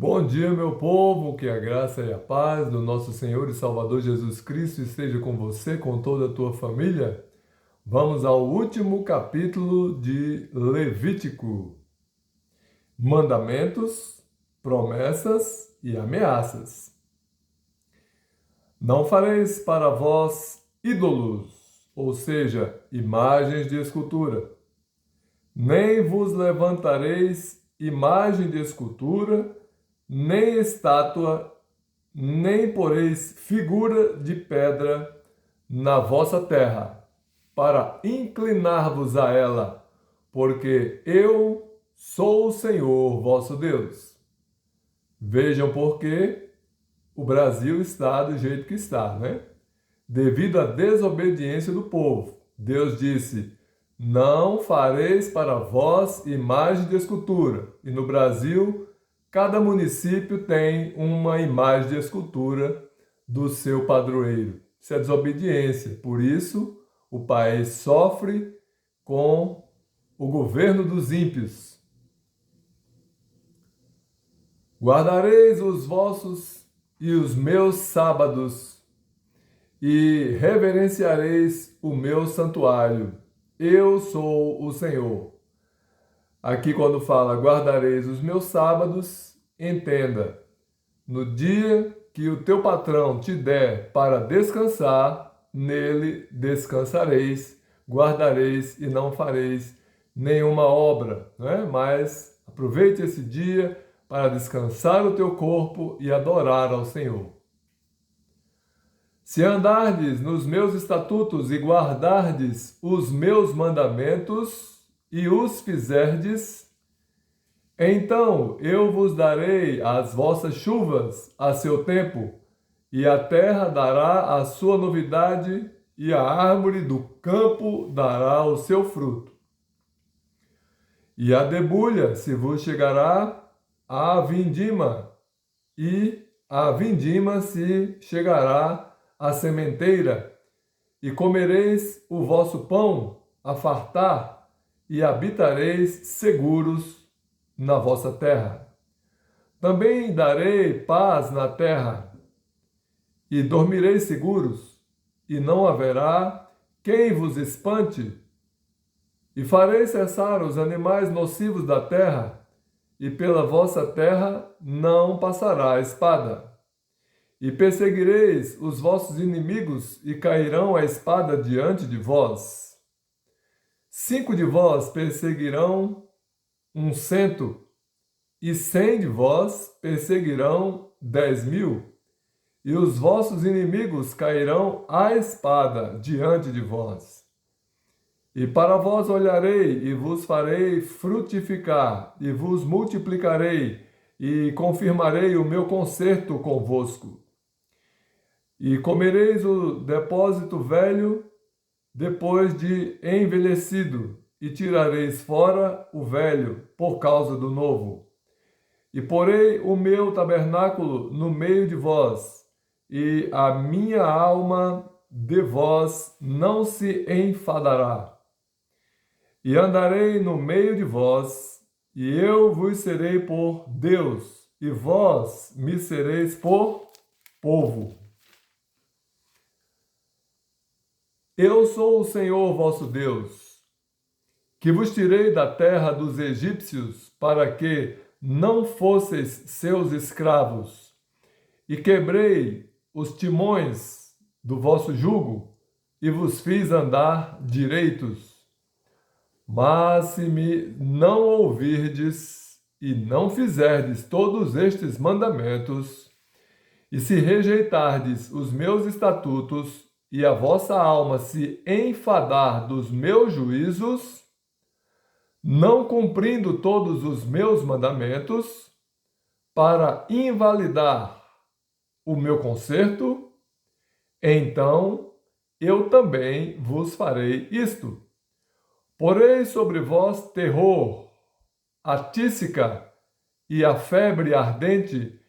Bom dia, meu povo, que a graça e a paz do nosso Senhor e Salvador Jesus Cristo esteja com você, com toda a tua família. Vamos ao último capítulo de Levítico: mandamentos, promessas e ameaças. Não fareis para vós ídolos, ou seja, imagens de escultura, nem vos levantareis imagem de escultura, nem estátua, nem poreis figura de pedra na vossa terra, para inclinar-vos a ela, porque eu sou o Senhor vosso Deus. Vejam por que o Brasil está do jeito que está, né? Devido à desobediência do povo. Deus disse: não fareis para vós imagem de escultura. E no Brasil, cada município tem uma imagem de escultura do seu padroeiro. Isso é desobediência. Por isso, o país sofre com o governo dos ímpios. Guardareis os vossos e os meus sábados, e reverenciareis o meu santuário. Eu sou o Senhor. Aqui, quando fala guardareis os meus sábados, entenda: no dia que o teu patrão te der para descansar, nele descansareis, guardareis e não fareis nenhuma obra, né? Mas aproveite esse dia para descansar o teu corpo e adorar ao Senhor. Se andardes nos meus estatutos e guardardes os meus mandamentos e os fizerdes, então eu vos darei as vossas chuvas a seu tempo, e a terra dará a sua novidade, e a árvore do campo dará o seu fruto. E a debulha se vos chegará à vindima, e a vindima se chegará a sementeira, e comereis o vosso pão a fartar, e habitareis seguros na vossa terra. Também darei paz na terra, e dormireis seguros, e não haverá quem vos espante, e farei cessar os animais nocivos da terra, e pela vossa terra não passará a espada. E perseguireis os vossos inimigos, e cairão a espada diante de vós. 5 de vós perseguirão 100, e 100 de vós perseguirão 10.000. E os vossos inimigos cairão à espada diante de vós. E para vós olharei, e vos farei frutificar, e vos multiplicarei, e confirmarei o meu concerto convosco. E comereis o depósito velho depois de envelhecido, e tirareis fora o velho por causa do novo. E porei o meu tabernáculo no meio de vós, e a minha alma de vós não se enfadará. E andarei no meio de vós, e eu vos serei por Deus, e vós me sereis por povo. Eu sou o Senhor vosso Deus, que vos tirei da terra dos egípcios para que não fosseis seus escravos, e quebrei os timões do vosso jugo, e vos fiz andar direitos. Mas se me não ouvirdes e não fizerdes todos estes mandamentos, e se rejeitardes os meus estatutos, e a vossa alma se enfadar dos meus juízos, não cumprindo todos os meus mandamentos, para invalidar o meu concerto, então eu também vos farei isto. Porei sobre vós terror, a tísica e a febre ardente,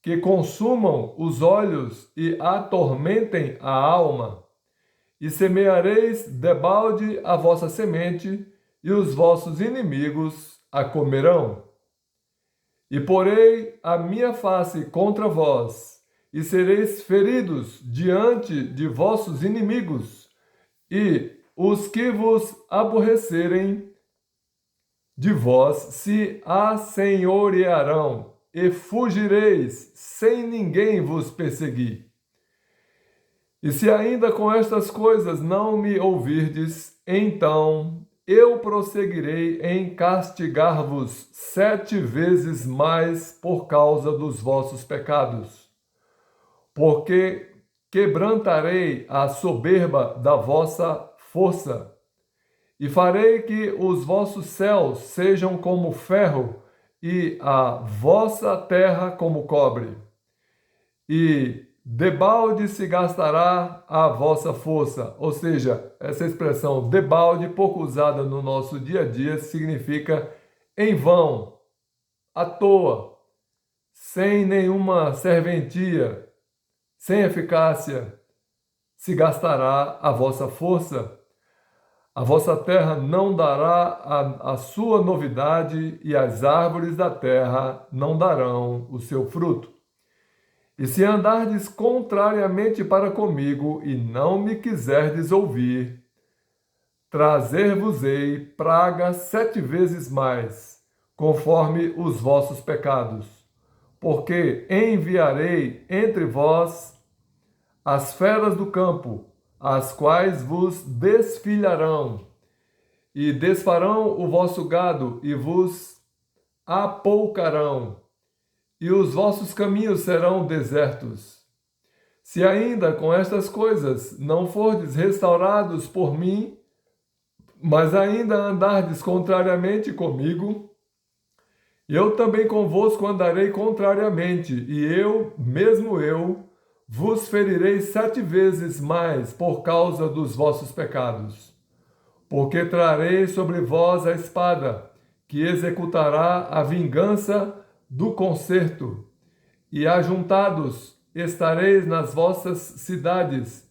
que consumam os olhos e atormentem a alma, e semeareis debalde a vossa semente, e os vossos inimigos a comerão. E porei a minha face contra vós, e sereis feridos diante de vossos inimigos, e os que vos aborrecerem de vós se assenhorearão, e fugireis sem ninguém vos perseguir. E se ainda com estas coisas não me ouvirdes, então eu prosseguirei em castigar-vos 7 vezes mais por causa dos vossos pecados. Porque quebrantarei a soberba da vossa força, e farei que os vossos céus sejam como ferro, e a vossa terra como cobre. E debalde se gastará a vossa força. Ou seja, essa expressão debalde, pouco usada no nosso dia a dia, significa em vão, à toa, sem nenhuma serventia, sem eficácia, se gastará a vossa força. A vossa terra não dará a sua novidade, e as árvores da terra não darão o seu fruto. E se andardes contrariamente para comigo, e não me quiserdes ouvir, trazer-vos-ei praga 7 vezes mais, conforme os vossos pecados. Porque enviarei entre vós as feras do campo, as quais vos desfilharão, e desfarão o vosso gado, e vos apoucarão, e os vossos caminhos serão desertos. Se ainda com estas coisas não fordes restaurados por mim, mas ainda andardes contrariamente comigo, eu também convosco andarei contrariamente, e eu, mesmo eu, vos ferirei 7 vezes mais por causa dos vossos pecados. Porque trarei sobre vós a espada, que executará a vingança do concerto, e ajuntados estareis nas vossas cidades.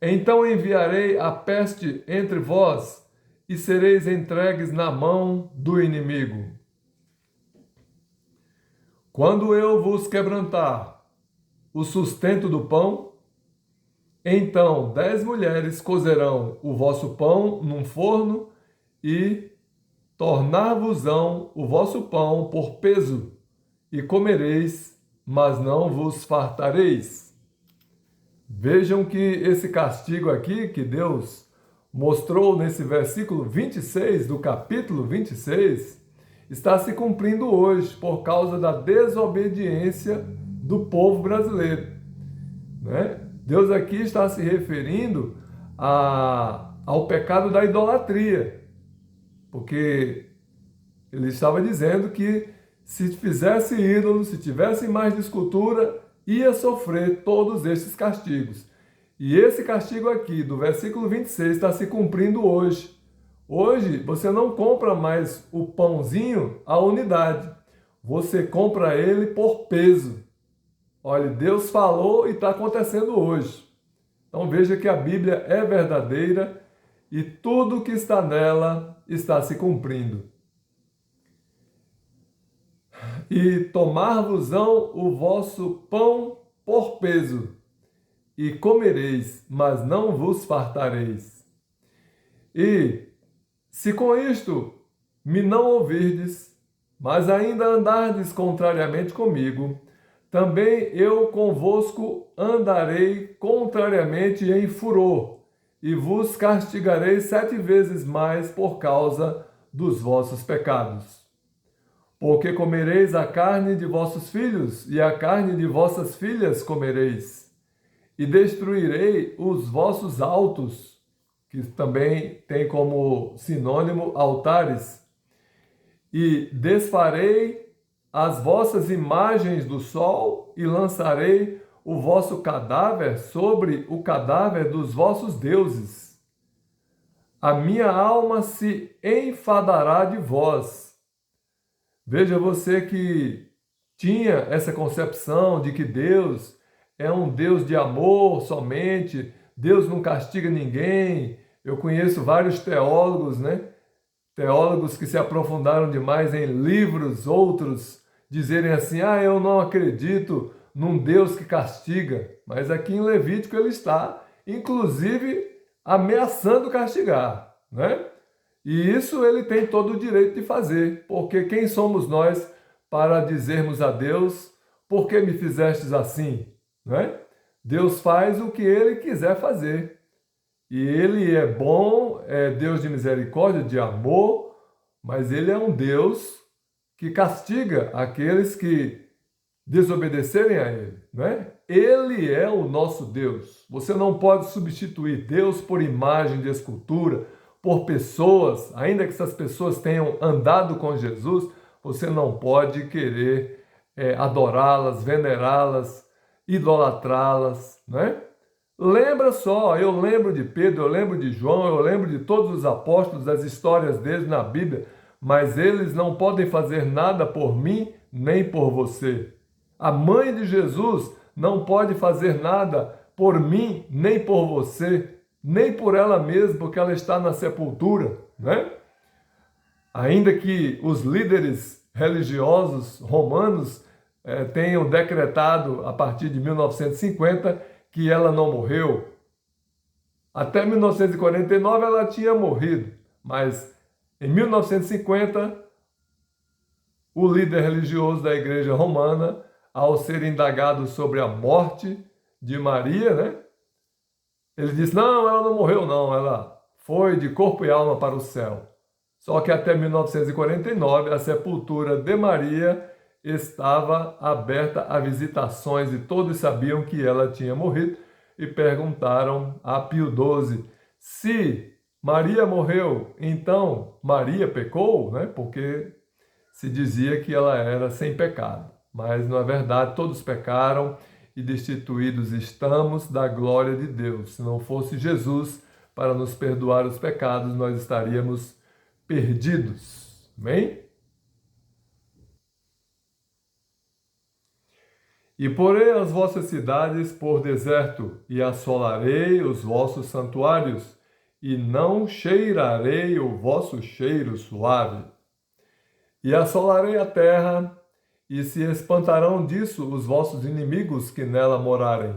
Então enviarei a peste entre vós, e sereis entregues na mão do inimigo. Quando eu vos quebrantar o sustento do pão, então 10 mulheres cozerão o vosso pão num forno, e tornar-vos-ão o vosso pão por peso, e comereis, mas não vos fartareis. Vejam que esse castigo aqui que Deus mostrou nesse versículo 26 do capítulo 26 está se cumprindo hoje por causa da desobediência do povo brasileiro, né? Deus aqui está se referindo ao pecado da idolatria, porque ele estava dizendo que se fizesse ídolo, se tivesse imagem de escultura, ia sofrer todos estes castigos. E esse castigo aqui, do versículo 26, está se cumprindo hoje. Hoje, você não compra mais o pãozinho à unidade. Você compra ele por peso. Olha, Deus falou e está acontecendo hoje. Então veja que a Bíblia é verdadeira e tudo que está nela está se cumprindo. E tomar-vos-ão o vosso pão por peso, e comereis, mas não vos fartareis. E se com isto me não ouvirdes, mas ainda andardes contrariamente comigo, também eu convosco andarei contrariamente em furor, e vos castigarei 7 vezes mais por causa dos vossos pecados. Porque comereis a carne de vossos filhos, e a carne de vossas filhas comereis, e destruirei os vossos altos, que também tem como sinônimo altares, e desfarei as vossas imagens do sol, e lançarei o vosso cadáver sobre o cadáver dos vossos deuses. A minha alma se enfadará de vós. Veja, você que tinha essa concepção de que Deus é um Deus de amor somente, Deus não castiga ninguém. Eu conheço vários teólogos, né? Teólogos que se aprofundaram demais em livros, outros dizerem assim: ah, eu não acredito num Deus que castiga. Mas aqui em Levítico ele está, inclusive, ameaçando castigar, né? E isso ele tem todo o direito de fazer, porque quem somos nós para dizermos a Deus: por que me fizestes assim? Né? Deus faz o que ele quiser fazer. E ele é bom, é Deus de misericórdia, de amor, mas ele é um Deus que castiga aqueles que desobedecerem a ele, né? Ele é o nosso Deus. Você não pode substituir Deus por imagem de escultura, por pessoas, ainda que essas pessoas tenham andado com Jesus, você não pode querer adorá-las, venerá-las, idolatrá-las, né? Lembra só, eu lembro de Pedro, eu lembro de João, eu lembro de todos os apóstolos, das histórias deles na Bíblia, mas eles não podem fazer nada por mim nem por você. A mãe de Jesus não pode fazer nada por mim nem por você, nem por ela mesma, porque ela está na sepultura, né? Ainda que os líderes religiosos romanos tenham decretado a partir de 1950 que ela não morreu. Até 1949 ela tinha morrido, mas em 1950 o líder religioso da Igreja Romana, ao ser indagado sobre a morte de Maria, né? Ele disse: não, ela não morreu não, ela foi de corpo e alma para o céu. Só que até 1949 a sepultura de Maria estava aberta a visitações e todos sabiam que ela tinha morrido e perguntaram a Pio XII: se Maria morreu, então Maria pecou, né? Porque se dizia que ela era sem pecado. Mas, na verdade, todos pecaram e destituídos estamos da glória de Deus. Se não fosse Jesus para nos perdoar os pecados, nós estaríamos perdidos. Amém? E porei as vossas cidades por deserto, e assolarei os vossos santuários, e não cheirarei o vosso cheiro suave. E assolarei a terra, e se espantarão disso os vossos inimigos que nela morarem.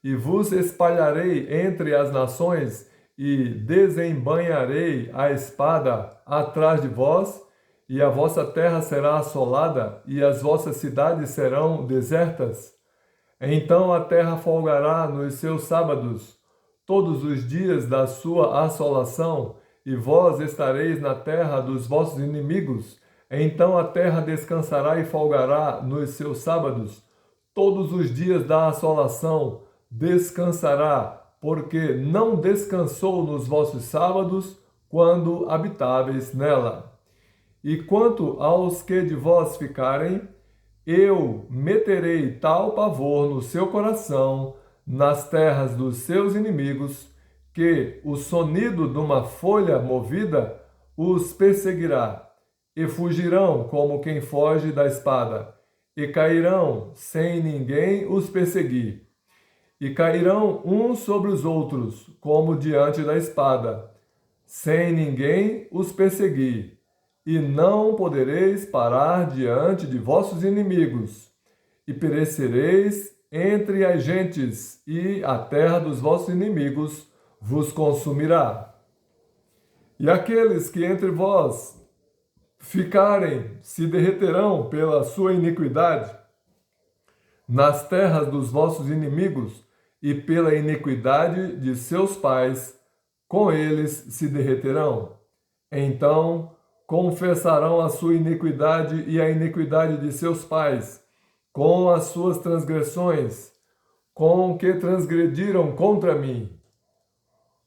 E vos espalharei entre as nações, e desembainharei a espada atrás de vós, e a vossa terra será assolada, e as vossas cidades serão desertas. Então a terra folgará nos seus sábados, todos os dias da sua assolação, e vós estareis na terra dos vossos inimigos. Então a terra descansará e folgará nos seus sábados, todos os dias da assolação descansará, porque não descansou nos vossos sábados, quando habitáveis nela. E quanto aos que de vós ficarem, eu meterei tal pavor no seu coração, nas terras dos seus inimigos, que o sonido de uma folha movida os perseguirá, e fugirão como quem foge da espada, e cairão sem ninguém os perseguir. E cairão uns sobre os outros, como diante da espada, sem ninguém os perseguir. E não podereis parar diante de vossos inimigos, e perecereis entre as gentes, e a terra dos vossos inimigos vos consumirá. E aqueles que entre vós ficarem se derreterão pela sua iniquidade nas terras dos vossos inimigos, e pela iniquidade de seus pais, com eles se derreterão. Então confessarão a sua iniquidade e a iniquidade de seus pais, com as suas transgressões, com que transgrediram contra mim.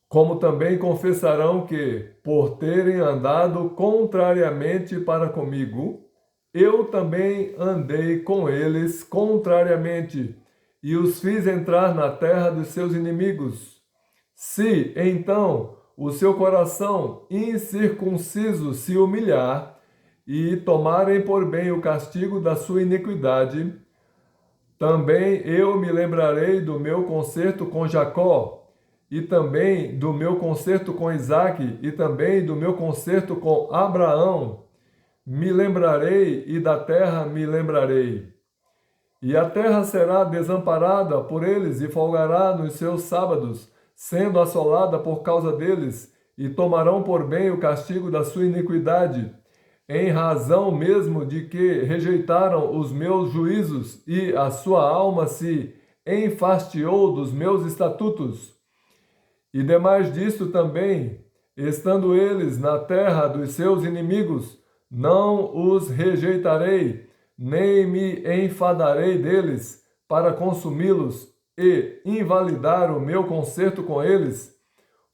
Como também confessarão que, por terem andado contrariamente para comigo, eu também andei com eles contrariamente, e os fiz entrar na terra dos seus inimigos. Se, então, o seu coração incircunciso se humilhar, e tomarem por bem o castigo da sua iniquidade, também eu me lembrarei do meu concerto com Jacó, e também do meu concerto com Isaque, e também do meu concerto com Abraão, me lembrarei e da terra me lembrarei. E a terra será desamparada por eles e folgará nos seus sábados, sendo assolada por causa deles, e tomarão por bem o castigo da sua iniquidade, em razão mesmo de que rejeitaram os meus juízos, e a sua alma se enfastiou dos meus estatutos. E demais disto também, estando eles na terra dos seus inimigos, não os rejeitarei, nem me enfadarei deles para consumi-los e invalidar o meu concerto com eles,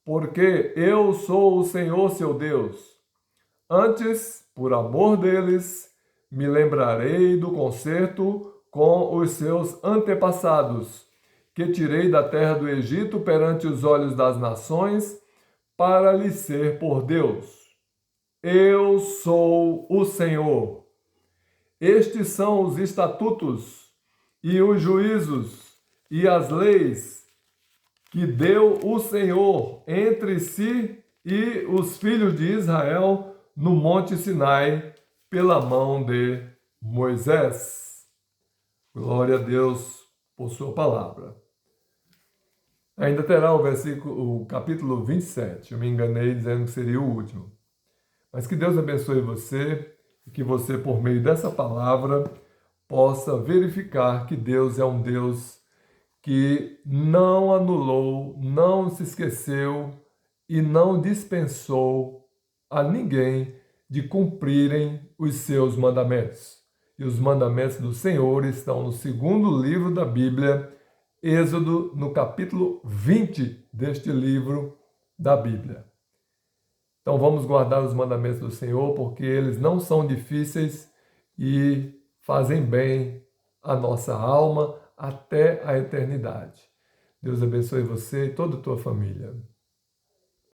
porque eu sou o Senhor seu Deus. Antes, por amor deles, me lembrarei do concerto com os seus antepassados, que tirei da terra do Egito perante os olhos das nações, para lhes ser por Deus. Eu sou o Senhor. Estes são os estatutos e os juízos e as leis que deu o Senhor entre si e os filhos de Israel no Monte Sinai, pela mão de Moisés. Glória a Deus por sua palavra. Ainda terá o capítulo 27. Eu me enganei dizendo que seria o último. Mas que Deus abençoe você e que você, por meio dessa palavra, possa verificar que Deus é um Deus que não anulou, não se esqueceu e não dispensou a ninguém de cumprirem os seus mandamentos. E os mandamentos do Senhor estão no segundo livro da Bíblia, Êxodo, no capítulo 20 deste livro da Bíblia. Então vamos guardar os mandamentos do Senhor, porque eles não são difíceis e fazem bem à nossa alma até a eternidade. Deus abençoe você e toda a tua família.